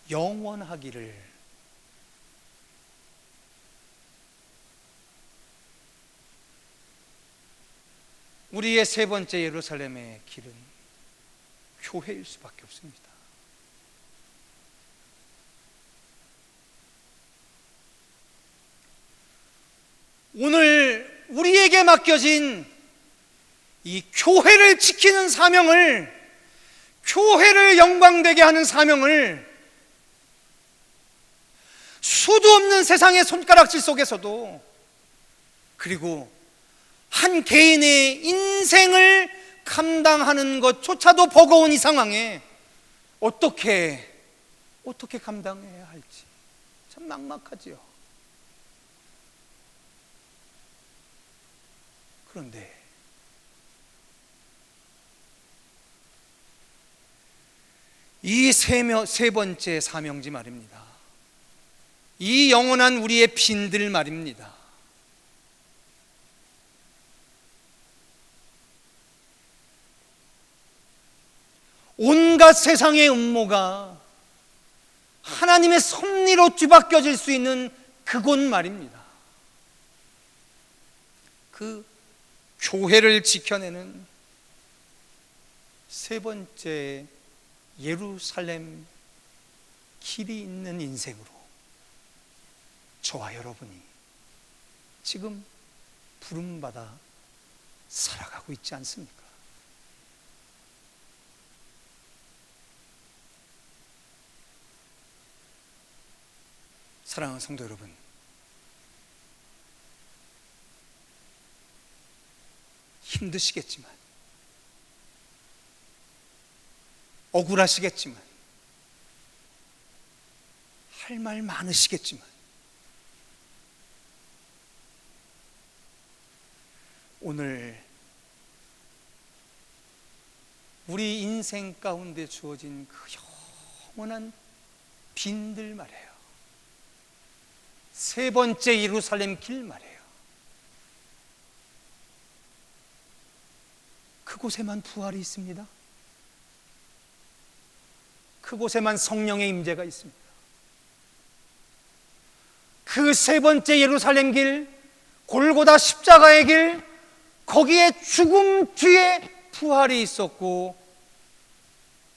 영원하기를. 우리의 세 번째 예루살렘의 길은 교회일 수밖에 없습니다. 오늘 우리에게 맡겨진 이 교회를 지키는 사명을, 교회를 영광되게 하는 사명을 수도 없는 세상의 손가락질 속에서도, 그리고 한 개인의 인생을 감당하는 것조차도 버거운 이 상황에 어떻게 감당해야 할지 참 막막하지요. 그런데 이 세 번째 사명지 말입니다. 이 영원한 우리의 빈들 말입니다. 온갖 세상의 음모가 하나님의 섭리로 뒤바뀌어질 수 있는 그곳 말입니다. 그 교회를 지켜내는 세 번째 예루살렘 길이 있는 인생으로 저와 여러분이 지금 부름받아 살아가고 있지 않습니까? 사랑하는 성도 여러분, 힘드시겠지만, 억울하시겠지만, 할 말 많으시겠지만, 오늘 우리 인생 가운데 주어진 그 영원한 빈들 말이에요. 세 번째 예루살렘 길 말이에요. 그곳에만 부활이 있습니다. 그곳에만 성령의 임재가 있습니다. 그 세 번째 예루살렘 길, 골고다 십자가의 길, 거기에 죽음 뒤에 부활이 있었고,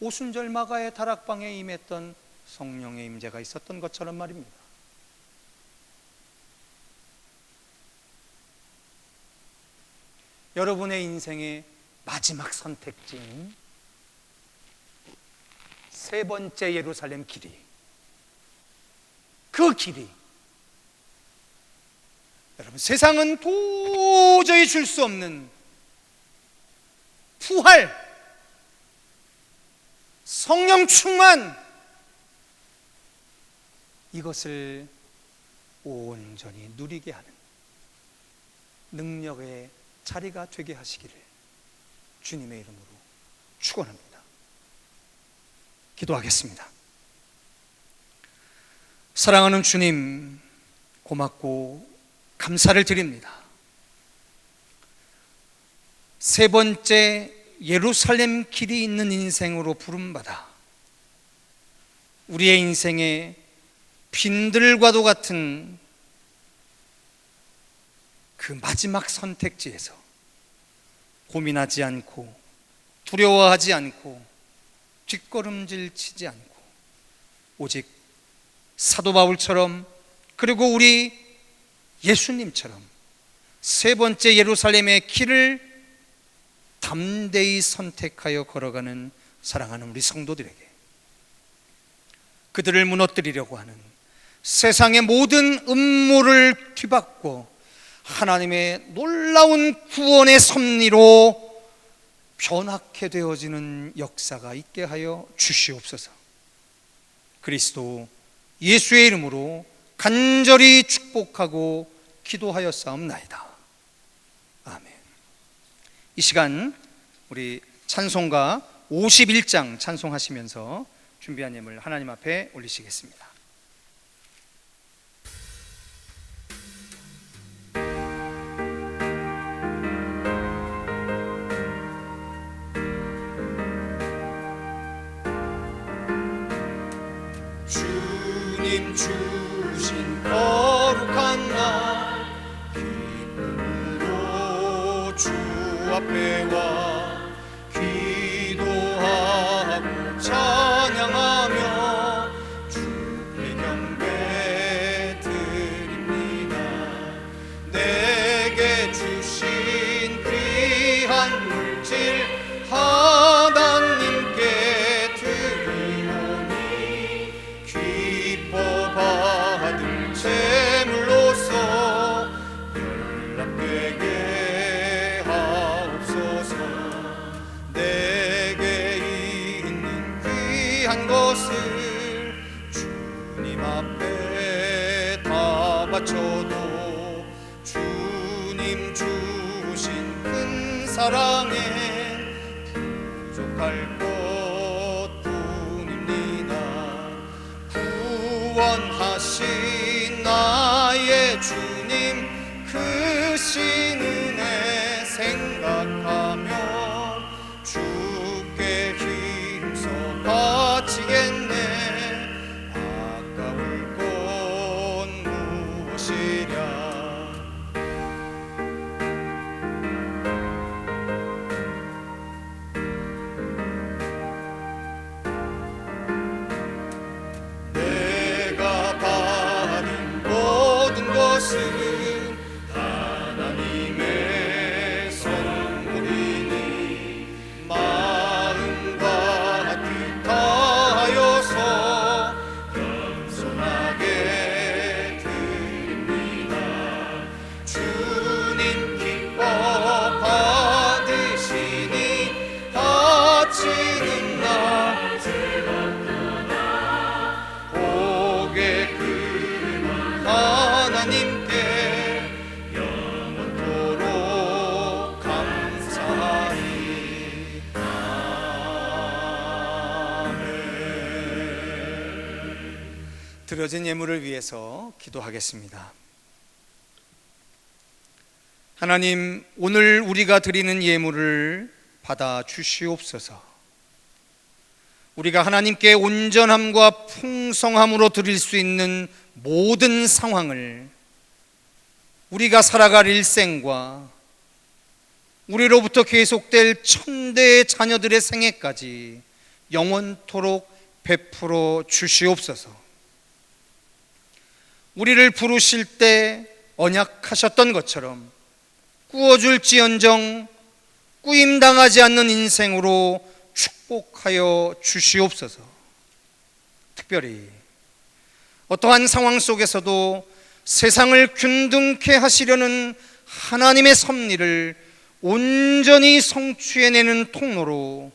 오순절 마가의 다락방에 임했던 성령의 임재가 있었던 것처럼 말입니다. 여러분의 인생의 마지막 선택지인 세 번째 예루살렘 길이, 그 길이 여러분, 세상은 도저히 줄 수 없는 부활, 성령 충만, 이것을 온전히 누리게 하는 능력의 자리가 되게 하시기를 주님의 이름으로 축원합니다. 기도하겠습니다. 사랑하는 주님, 고맙고 감사를 드립니다. 세 번째 예루살렘 길이 있는 인생으로 부름받아 우리의 인생에 빈들과도 같은 그 마지막 선택지에서 고민하지 않고 두려워하지 않고 뒷걸음질 치지 않고 오직 사도 바울처럼 그리고 우리 예수님처럼 세 번째 예루살렘의 길을 담대히 선택하여 걸어가는 사랑하는 우리 성도들에게 그들을 무너뜨리려고 하는 세상의 모든 음모를 뒤바꿔 하나님의 놀라운 구원의 섭리로 변화케 되어지는 역사가 있게 하여 주시옵소서. 그리스도 예수의 이름으로 간절히 축복하고 기도하였사옵나이다. 아멘. 이 시간 우리 찬송가 51장 찬송하시면서 준비한 예물 하나님 앞에 올리시겠습니다. 주님 주신 거룩한 날 기쁨으로 주 앞에 와 기도하고 찬양하며 주께 경배 드립니다. 내게 주신 귀한 물질 하나님께 드리오니 기뻐 받을 제물로서 연락되게 하옵소서. 내게 있는 귀한 것을 주님 앞에 다 바쳐도 주님 주신 큰 사랑에 부족할 것뿐입니다. 구원하신 나의 주님 크신 은혜 생각하면 주께 힘써 바치겠네. 아까울 것 무엇이랴. 내가 받은 모든 것은 하나님의 선물이니 마음과 뜻 다하여서 겸손하게 드립니다. 주님 기뻐 받으시니 바치는 날 고개 큰 하나님께 영원토록 감사하리. 아멘. 드려진 예물을 위해서 기도하겠습니다. 하나님, 오늘 우리가 드리는 예물을 받아 주시옵소서. 우리가 하나님께 온전함과 풍성함으로 드릴 수 있는 모든 상황을 우리가 살아갈 일생과 우리로부터 계속될 천대의 자녀들의 생애까지 영원토록 베풀어 주시옵소서. 우리를 부르실 때 언약하셨던 것처럼 꾸어줄지언정 꾸임당하지 않는 인생으로 축복하여 주시옵소서. 특별히 어떠한 상황 속에서도 세상을 균등케 하시려는 하나님의 섭리를 온전히 성취해내는 통로로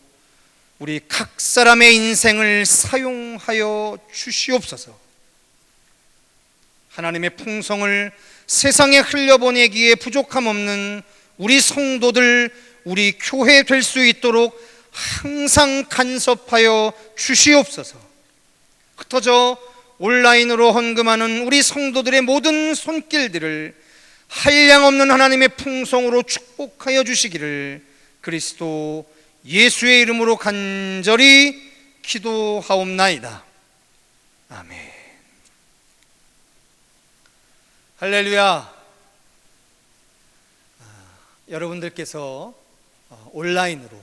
우리 각 사람의 인생을 사용하여 주시옵소서. 하나님의 풍성을 세상에 흘려보내기에 부족함 없는 우리 성도들, 우리 교회 될 수 있도록 항상 간섭하여 주시옵소서. 흩어져 온라인으로 헌금하는 우리 성도들의 모든 손길들을 한량없는 하나님의 풍성으로 축복하여 주시기를 그리스도 예수의 이름으로 간절히 기도하옵나이다. 아멘. 할렐루야. 여러분들께서 온라인으로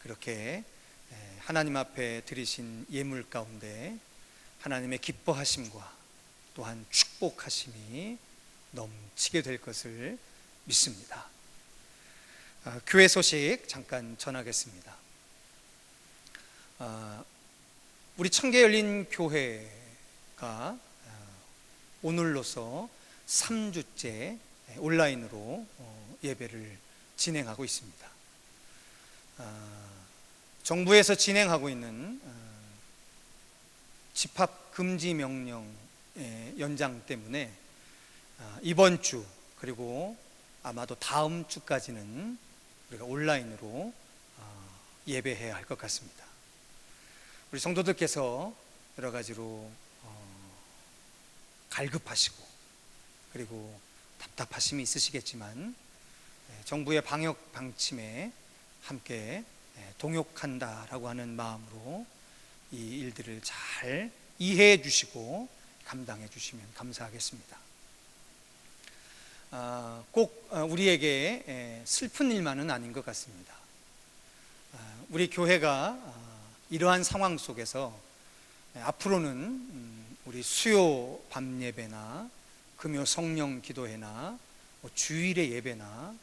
그렇게 하나님 앞에 드리신 예물 가운데 하나님의 기뻐하심과 또한 축복하심이 넘치게 될 것을 믿습니다. 교회 소식 잠깐 전하겠습니다. 우리 청계열린교회가 오늘로서 3주째 온라인으로 예배를 진행하고 있습니다. 정부에서 진행하고 있는 집합 금지 명령의 연장 때문에 이번 주 그리고 아마도 다음 주까지는 우리가 온라인으로 예배해야 할 것 같습니다. 우리 성도들께서 여러 가지로 갈급하시고 그리고 답답하심이 있으시겠지만 정부의 방역 방침에 함께 동역한다라고 하는 마음으로 이 일들을 잘 이해해 주시고 감당해 주시면 감사하겠습니다. 꼭 우리에게 슬픈 일만은 아닌 것 같습니다. 우리 교회가 이러한 상황 속에서 앞으로는 우리 수요 밤 예배나 금요 성령 기도회나 주일의 예배나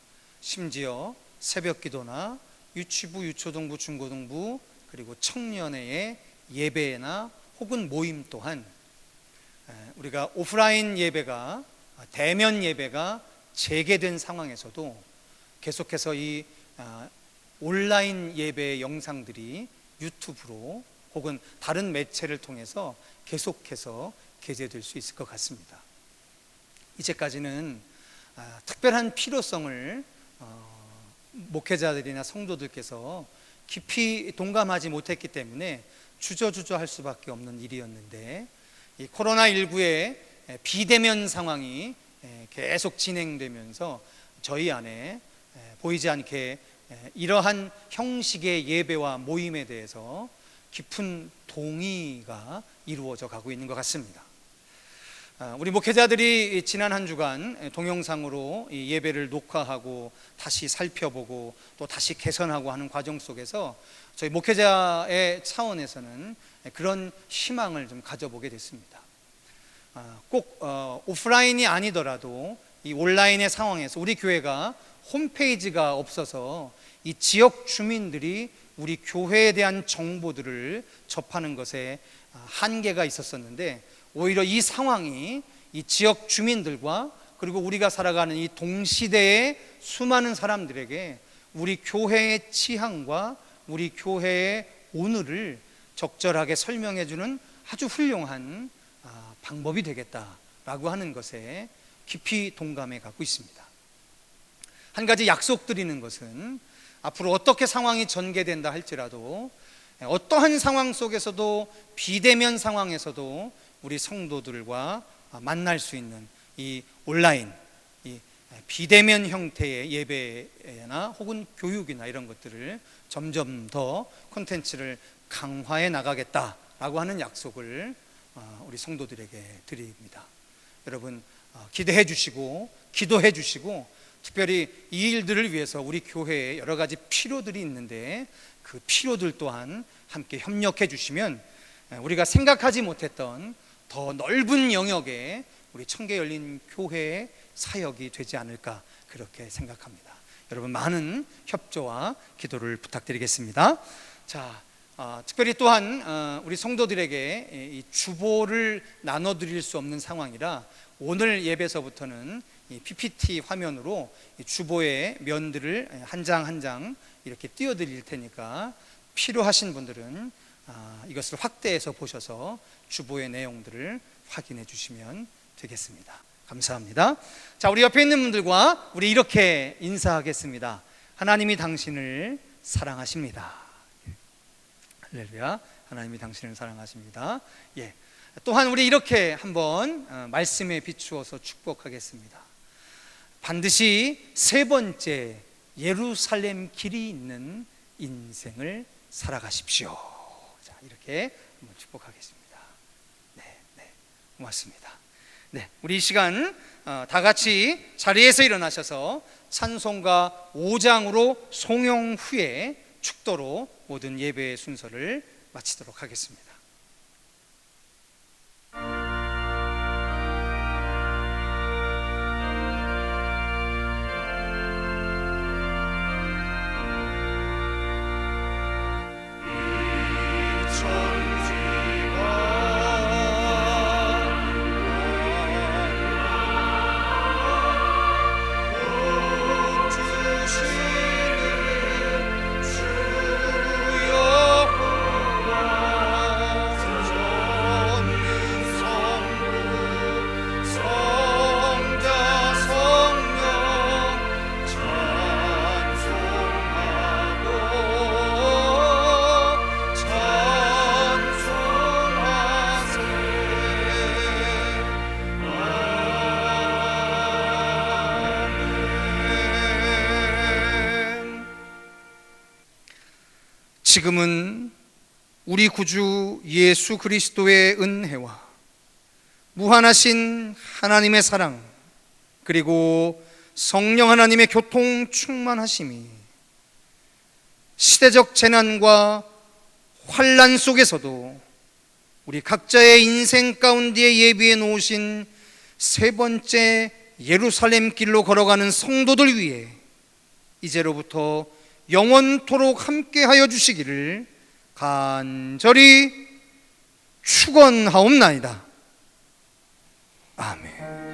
심지어 새벽 기도나 유치부, 유초등부, 중고등부 그리고 청년회의 예배나 혹은 모임 또한 우리가 오프라인 예배가 대면 예배가 재개된 상황에서도 계속해서 이 온라인 예배의 영상들이 유튜브로 혹은 다른 매체를 통해서 계속해서 게재될 수 있을 것 같습니다. 이제까지는 특별한 필요성을 목회자들이나 성도들께서 깊이 동감하지 못했기 때문에 주저주저 할 수밖에 없는 일이었는데 이 코로나19의 비대면 상황이 계속 진행되면서 저희 안에 보이지 않게 이러한 형식의 예배와 모임에 대해서 깊은 동의가 이루어져 가고 있는 것 같습니다. 우리 목회자들이 지난 한 주간 동영상으로 이 예배를 녹화하고 다시 살펴보고 또 다시 개선하고 하는 과정 속에서 저희 목회자의 차원에서는 그런 희망을 좀 가져보게 됐습니다. 꼭 오프라인이 아니더라도 이 온라인의 상황에서 우리 교회가 홈페이지가 없어서 이 지역 주민들이 우리 교회에 대한 정보들을 접하는 것에 한계가 있었었는데 오히려 이 상황이 이 지역 주민들과 그리고 우리가 살아가는 이 동시대의 수많은 사람들에게 우리 교회의 취향과 우리 교회의 오늘을 적절하게 설명해 주는 아주 훌륭한 방법이 되겠다라고 하는 것에 깊이 동감해 갖고 있습니다. 한 가지 약속드리는 것은 앞으로 어떻게 상황이 전개된다 할지라도 어떠한 상황 속에서도 비대면 상황에서도 우리 성도들과 만날 수 있는 이 온라인, 이 비대면 형태의 예배나 혹은 교육이나 이런 것들을 점점 더 콘텐츠를 강화해 나가겠다라고 하는 약속을 우리 성도들에게 드립니다. 여러분 기대해 주시고 기도해 주시고 특별히 이 일들을 위해서 우리 교회에 여러 가지 필요들이 있는데 그 필요들 또한 함께 협력해 주시면 우리가 생각하지 못했던 더 넓은 영역에 우리 청계열린교회의 사역이 되지 않을까 그렇게 생각합니다. 여러분 많은 협조와 기도를 부탁드리겠습니다. 자, 특별히 또한 우리 성도들에게 이 주보를 나눠드릴 수 없는 상황이라 오늘 예배서부터는 이 PPT 화면으로 이 주보의 면들을 한 장 한 장 이렇게 띄워드릴 테니까 필요하신 분들은 이것을 확대해서 보셔서 주보의 내용들을 확인해 주시면 되겠습니다. 감사합니다. 자, 우리 옆에 있는 분들과 우리 이렇게 인사하겠습니다. 하나님이 당신을 사랑하십니다. 할렐루야. 하나님이 당신을 사랑하십니다. 예. 또한 우리 이렇게 한번 말씀에 비추어서 축복하겠습니다. 반드시 세 번째 예루살렘 길이 있는 인생을 살아가십시오. 자, 이렇게 한번 축복하겠습니다. 네, 고맙습니다. 네, 우리 이 시간 다 같이 자리에서 일어나셔서 찬송가 5장으로 송영 후에 축도로 모든 예배의 순서를 마치도록 하겠습니다. 지금은 우리 구주 예수 그리스도의 은혜와 무한하신 하나님의 사랑, 그리고 성령 하나님의 교통 충만하심이 시대적 재난과 환난 속에서도 우리 각자의 인생 가운데 예비해 놓으신 세 번째 예루살렘 길로 걸어가는 성도들 위해 이제로부터 영원토록 함께하여 주시기를 간절히 축원하옵나이다. 아멘.